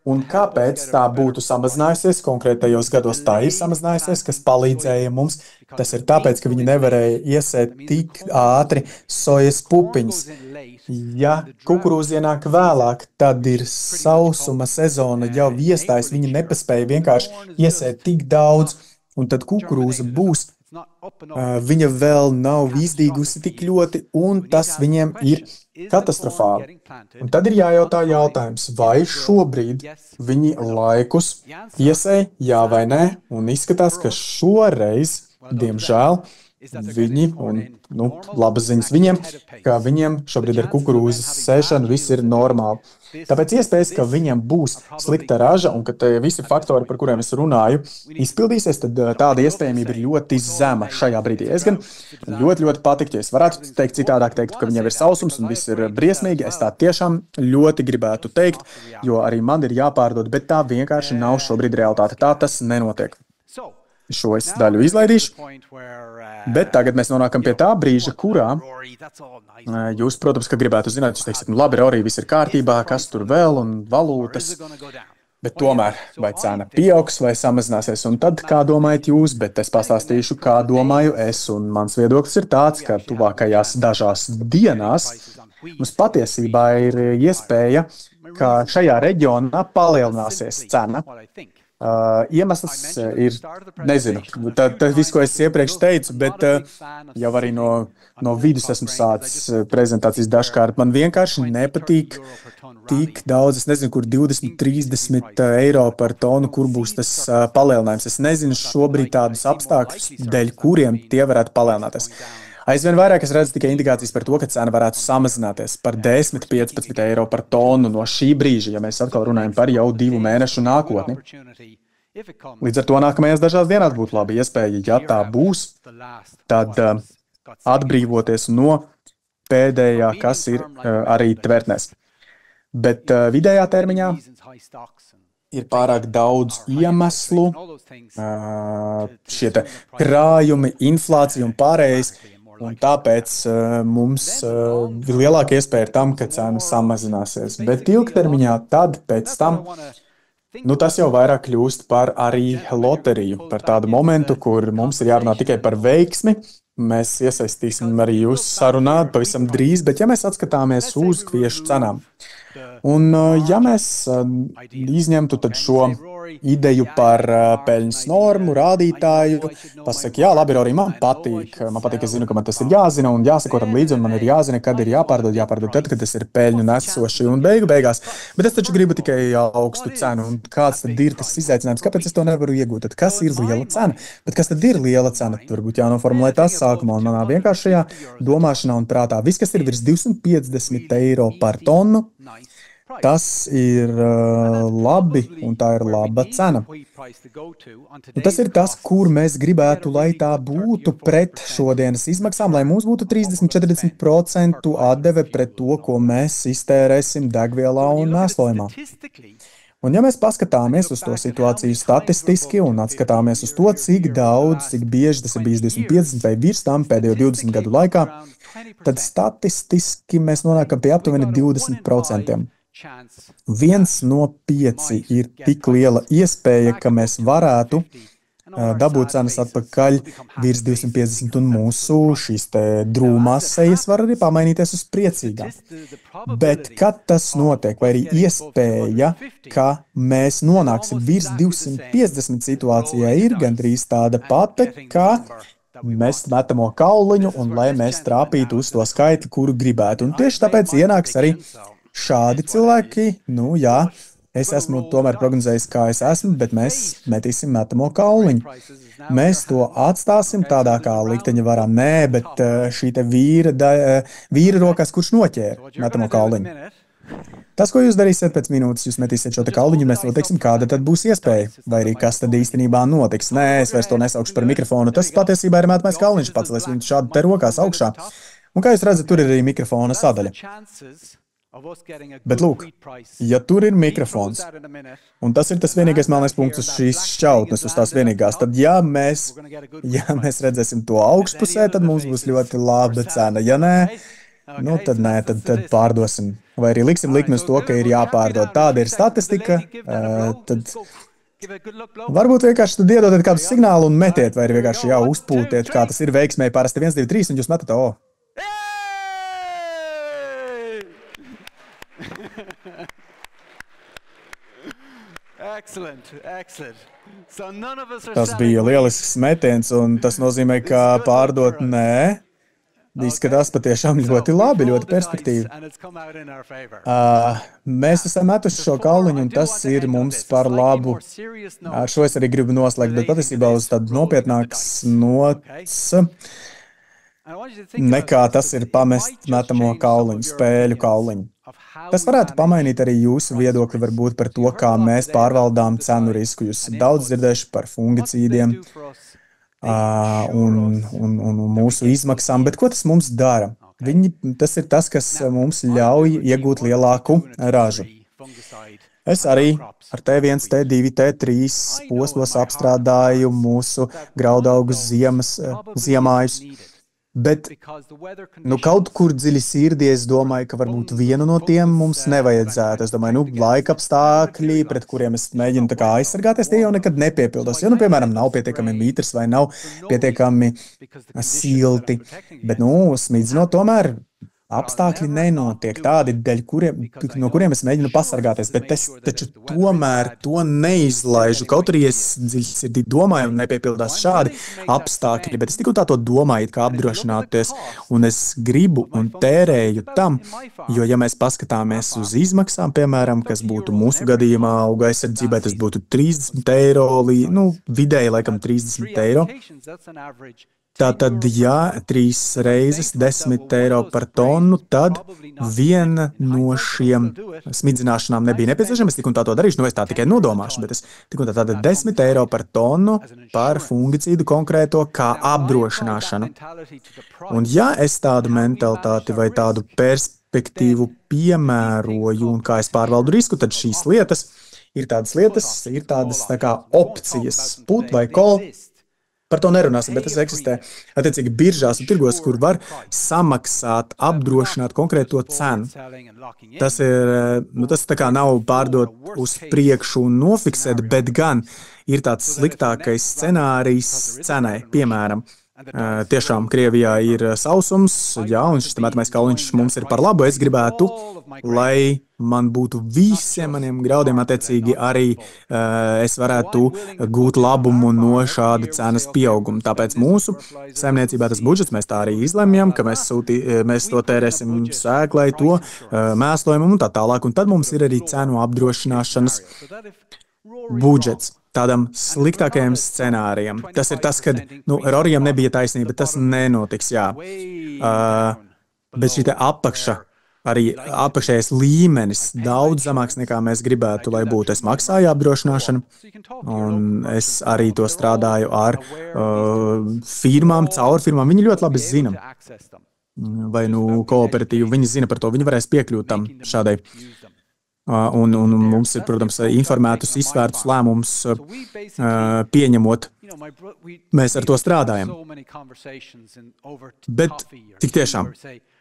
Un kāpēc tā būtu samazinājusies? Konkrētajos gados tā ir samazinājusies, kas palīdzēja mums. Tas ir tāpēc, ka viņi nevarēja iesēt tik ātri sojas pupiņas. Ja kukurūza ienāk vēlāk, tad ir sausuma sezona jau iestājas. Viņi nepaspēja vienkārši iesēt tik daudz, un tad kukurūza būs. Viņa vēl nav izdīgusi tik ļoti, un tas viņiem ir katastrofāli. Un tad ir jājautā jautājums, vai šobrīd viņi laikus iesēja, jā vai nē, un izskatās, ka šoreiz Diemžēl viņi, un labas ziņas viņiem, ka viņiem šobrīd ar kukurūzas sēšanu viss ir normāli. Tāpēc iespējas, ka viņiem būs slikta raža un ka visi faktori, par kuriem es runāju, izpildīsies, tad tāda iespējamība ir ļoti zema šajā brīdī. Es gan ļoti patiktu, ja es varētu teikt citādāk, ka viņiem ir sausums un viss ir briesmīgi. Es tā tiešām ļoti gribētu teikt, jo arī man ir jāpārdod, bet tā vienkārši nav šobrīd realitāte. Tā tas nenotiek. Šo es daļu izlaidīšu, bet tagad mēs nonākam pie tā brīža, kurā jūs, protams, ka gribētu zināt, jūs teiksiet, labi, Rory, viss ir kārtībā, kas tur vēl un valūtas, bet tomēr vai cena pieaugs vai samazināsies, un tad, kā domājat jūs, bet es pastāstīšu, kā domāju es, un mans viedoklis ir tāds, ka tuvākajās dažās dienās mums patiesībā ir iespēja, ka šajā reģionā palielināsies cena. Iemesls ir, nezinu, tas viss, ko es iepriekš teicu, bet jau arī no vidus esmu sācis prezentācijas dažkārt. Man vienkārši nepatīk tik daudz, es nezinu, kur 20-30 eiro par tonu, kur būs tas palielinājums. Es nezinu šobrīd tādus apstākļus, dēļ kuriem tie varētu palielināties. Aizvien vairāk es redzu tikai indikācijas par to, ka cena varētu samazināties par 10-15 eiro par tonu no šī brīža, ja mēs atkal runājam par jau 2 mēnešu nākotni. Līdz ar to nākamajās dažās dienās būtu laba iespēja, ja tā būs, tad atbrīvoties no pēdējā, kas ir arī tvertnēs. Bet vidējā termiņā ir pārāk daudz iemeslu, šie krājumi, inflācija un pārējais. Un tāpēc mums lielāka iespēja ir tam, ka cena samazināsies. Bet ilgtermiņā tad pēc tam, tas jau vairāk kļūst par arī loteriju, par tādu momentu, kur mums ir jārunā tikai par veiksmi. Mēs iesaistīsim arī jūs sarunāt pavisam drīz, bet ja mēs atskatāmies uz kviešu cenām, un ja mēs izņemtu tad šo ideju par peļņas normu, rādītāju, pasaka, jā, labi, Rory, man patīk, es zinu, ka man tas ir jāzina un jāsako tam līdzi, un man ir jāzina, kad ir jāpārdod tad, kad tas ir peļņu nesoši un beigās, bet es taču gribu tikai augstu cenu, un kāds tad ir tas izaicinājums, kāpēc es to nevaru iegūt, tad kas ir liela cena, bet kas tad ir liela cena, varbūt jānoformulē tās sākumā, un manā vienkāršajā domāšanā un prātā, viss, kas ir virs 250 eiro par tonu, tas ir labi, un tā ir laba cena. Un tas ir tas, kur mēs gribētu, lai tā būtu pret šodienas izmaksām, lai mums būtu 30-40% atdeve pret to, ko mēs iztērēsim degvielā un mēslojumā. Un ja mēs paskatāmies uz to situāciju statistiski un atskatāmies uz to, cik daudz, cik bieži tas ir bijis 250 vai virs tam pēdējo 20 gadu laikā, tad statistiski mēs nonākam pie aptuveni 20%. 1 no 5 ir tik liela iespēja, ka mēs varētu dabūt cenas atpakaļ virs 250, un mūsu šīs te drūmās sejas var arī pamainīties uz priecīgām. Bet, kad tas notiek, vai arī iespēja, ka mēs nonāksim virs 250 situācijā, ir gandrīz tāda pati, kā mēs metamo kauliņu, un lai mēs trāpītu uz to skaitli, kuru gribētu. Un tieši tāpēc ienāks arī šādi cilvēki, es esmu tomēr prognozējis, kā es esmu, bet mēs metīsim metamo kauliņu. Mēs to atstāsim tādā kā likteņa varā, nē, bet šī te vīra rokās, kurš noķēra metamo kauliņu. Tas, ko jūs darīsiet pēc minūtes, jūs metīsiet šo te kauliņu, mēs noteiksim, kāda tad būs iespēja, vai arī kas tad īstenībā notiks. Nē, es vairs to nesaukšu par mikrofonu, tas patiesībā ir metamais kauliņš, pacelies viņu šādi te rokās augšā. Un kā jūs redzat, tur ir arī mikrofona sadaļa. Bet lūk, ja tur ir mikrofons, un tas ir tas vienīgais melnais punkts uz šīs šķautnes, uz tās vienīgās, tad ja mēs redzēsim to augšpusē, tad mums būs ļoti laba cena. Ja nē, tad pārdosim. Vai arī liksim likmi uz to, ka ir jāpārdod. Tāda ir statistika, tad varbūt vienkārši tad iedodat kādu signālu un metiet, vai arī vienkārši uzpūtiet, kā tas ir veiksmēji parasti 1, 2, 3, un jūs metat, Tas bija lielisks metiens, un tas nozīmē, ka pārdot nē. izskatās patiešām ļoti labi, ļoti perspektīvi. Mēs esam metuši šo kauliņu, un tas ir mums par labu. Ar šo es arī gribu noslēgt, bet patiesībā uz tādu nopietnāks nots, nekā tas ir pamest metamo kauliņu, spēļu kauliņu. Tas varētu pamainīt arī jūsu viedokli varbūt par to, kā mēs pārvaldām cenu risku. Jūs esat daudz dzirdējuši par fungicīdiem un mūsu izmaksām, bet ko tas mums dara? Tas ir tas, kas mums ļauj iegūt lielāku ražu. Es arī ar T1, T2, T3 posmos apstrādāju mūsu graudaugus ziemājus. Bet kaut kur dziļi sirdī es domāju, ka varbūt vienu no tiem mums nevajadzētu. Es domāju, laika apstākļi, pret kuriem es mēģinu tā kā aizsargāties, tie jau nekad nepiepildos. Jo, piemēram, nav pietiekami mitrs vai nav pietiekami silti. Bet, smidzinot tomēr apstākļi nenotiek tādi, no kuriem es mēģinu pasargāties, bet es taču tomēr to neizlaižu. Kaut arī es dziļsirdī domāju, un nepiepildās šādi apstākļi, bet es tikai tā to domāju, kā apdrošināties, un es gribu un tērēju tam, jo, ja mēs paskatāmies uz izmaksām, piemēram, kas būtu mūsu gadījumā auga aizsardzībai, tas būtu 30 eiro, vidēji laikam 30 eiro. Tātad, ja 3 reizes 10 eiro par tonu, tad viena no šiem smidzināšanām nebija nepieciešama. Es tik un tā to darīšu, es tā tikai nodomāšu, bet es tik un tā tātad 10 eiro par tonu par fungicīdu konkrēto kā apdrošināšanu. Un ja es tādu mentalitāti vai tādu perspektīvu piemēroju un kā es pārvaldu risku, tad šīs lietas ir tādas tā kā opcijas, put vai call. Par to nerunāsim, bet tas eksistē attiecīgi biržās un tirgos, kur var samaksāt, apdrošināt konkrēto cenu. Tas tā kā nav pārdot uz priekšu un nofiksēt, bet gan ir tāds sliktākais scenārijs cenai, piemēram. Tiešām Krievijā ir sausums, un šis metamais kauliņš mums ir par labu. Es gribētu, lai man būtu visiem maniem graudiem attiecīgi arī es varētu gūt labumu no šāda cenas pieauguma. Tāpēc mūsu saimniecībā tas budžets, mēs tā arī izlemjam, ka mēs to tērēsim sēklai, to mēslojumam un tā tālāk. Un tad mums ir arī cenu apdrošināšanas budžets tādam sliktākajam scenārijam. Tas ir tas, kad Rorijam nebija taisnība, tas nenotiks, jā. Bet šī te arī apakšējais līmenis daudz zemāks nekā mēs gribētu, lai būtu. Es maksāju apdrošināšanu, un es arī to strādāju ar firmām, caur firmām. Viņi ļoti labi zina, vai kooperatīvi, viņi zina par to, viņi varēs piekļūt tam šādai. Un mums ir, protams, informētus, izsvērtus lēmumus pieņemot. Mēs ar to strādājam. Bet tik tiešām,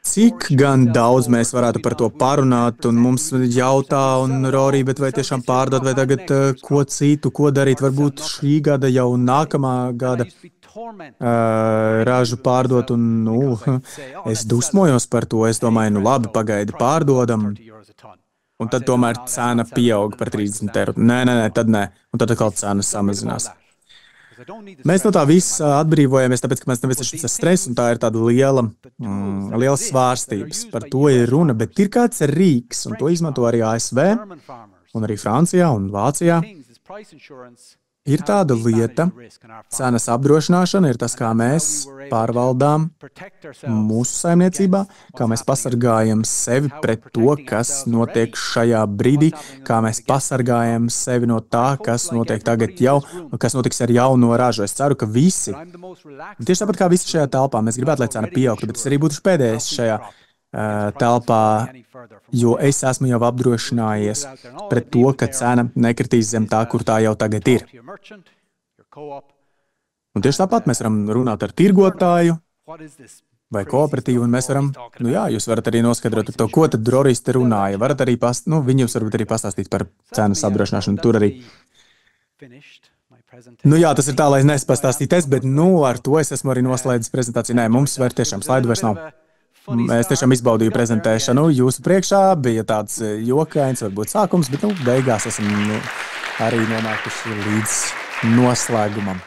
cik gan daudz mēs varētu par to parunāt, un mums jautā, un Rori, bet vai tiešām pārdot, vai tagad ko citu, ko darīt, varbūt šī gada jau nākamā gada ražu pārdot, un es dusmojos par to, es domāju, labi, pagaidi, pārdodam. Un tad tomēr cena pieaug par 30 eiro. Nē, tad nē. Un tad atkal cena samazinās. Mēs no tā visa atbrīvojamies, tāpēc, ka mēs neviesam šis stress, un tā ir tāda liela svārstības. Par to ir runa, bet ir kāds rīks, un to izmanto arī ASV, un arī Francijā un Vācijā. Ir tāda lieta, cenas apdrošināšana ir tas, kā mēs pārvaldām mūsu saimniecībā, kā mēs pasargājam sevi pret to, kas notiek šajā brīdī, kā mēs pasargājam sevi no tā, kas notiek tagad jau, kas notiks ar jauno ražu. Es ceru, ka visi, tieši tāpat kā visi šajā telpā, mēs gribētu, lai cena pieaugtu, bet es arī būtu pēdējais šajā telpā, jo es esmu jau apdrošinājies pret to, ka cena nekritīs zem tā, kur tā jau tagad ir. Un tieši tāpat mēs varam runāt ar tirgotāju vai kooperatīvu, un mēs varam, jūs varat arī noskaidrot to, ko tad Rorijs te runāja. Varat arī viņi jūs varbūt arī pastāstīt par cenas apdrošināšanu. Tur arī. Tas ir tā, lai es nepastāstītu, bet ar to es esmu arī noslēdzis prezentāciju. Nē, mums tiešām slaidu vairs nav. Es tiešām izbaudīju prezentēšanu jūsu priekšā, bija tāds jokains, varbūt sākums, bet beigās esam arī nonākuši līdz noslēgumam.